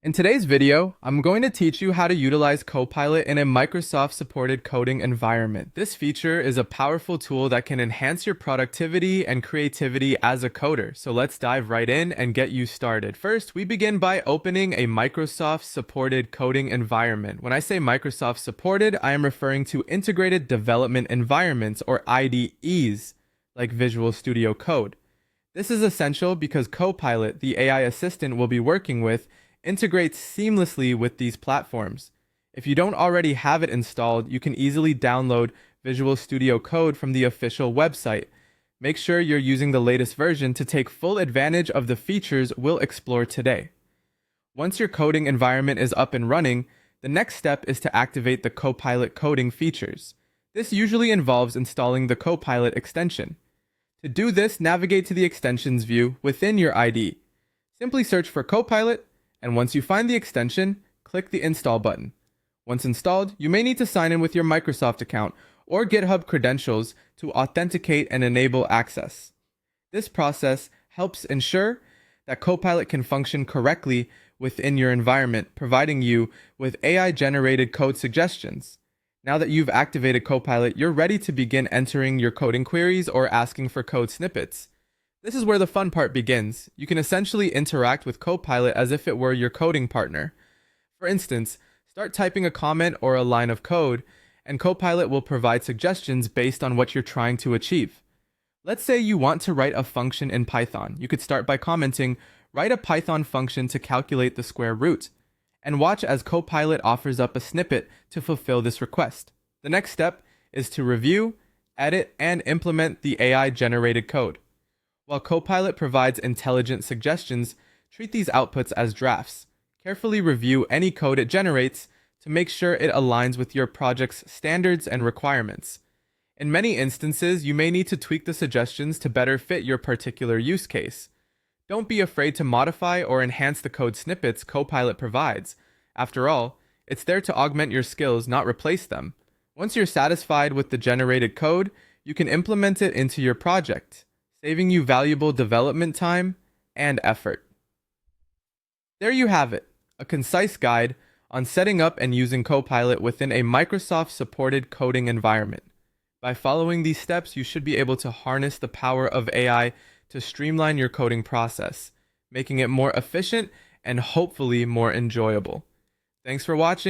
In today's video, I'm going to teach you how to utilize Copilot in a Microsoft-supported coding environment. This feature is a powerful tool that can enhance your productivity and creativity as a coder. So let's dive right in and get you started. First, we begin by opening a Microsoft-supported coding environment. When I say Microsoft-supported, I am referring to Integrated Development Environments, or IDEs, like Visual Studio Code. This is essential because Copilot, the AI assistant we'll be working with, integrates seamlessly with these platforms. If you don't already have it installed, you can easily download Visual Studio Code from the official website. Make sure you're using the latest version to take full advantage of the features we'll explore today. Once your coding environment is up and running, the next step is to activate the Copilot coding features. This usually involves installing the Copilot extension. To do this, navigate to the extensions view within your IDE. Simply search for Copilot, and once you find the extension, click the Install button. Once installed, you may need to sign in with your Microsoft account or GitHub credentials to authenticate and enable access. This process helps ensure that Copilot can function correctly within your environment, providing you with AI-generated code suggestions. Now that you've activated Copilot, you're ready to begin entering your coding queries or asking for code snippets. This is where the fun part begins. You can essentially interact with Copilot as if it were your coding partner. For instance, start typing a comment or a line of code, and Copilot will provide suggestions based on what you're trying to achieve. Let's say you want to write a function in Python. You could start by commenting, "Write a Python function to calculate the square root," and watch as Copilot offers up a snippet to fulfill this request. The next step is to review, edit, and implement the AI-generated code. While Copilot provides intelligent suggestions, treat these outputs as drafts. Carefully review any code it generates to make sure it aligns with your project's standards and requirements. In many instances, you may need to tweak the suggestions to better fit your particular use case. Don't be afraid to modify or enhance the code snippets Copilot provides. After all, it's there to augment your skills, not replace them. Once you're satisfied with the generated code, you can implement it into your project, saving you valuable development time and effort. There you have it, a concise guide on setting up and using Copilot within a Microsoft-supported coding environment. By following these steps, you should be able to harness the power of AI to streamline your coding process, making it more efficient and hopefully more enjoyable. Thanks for watching.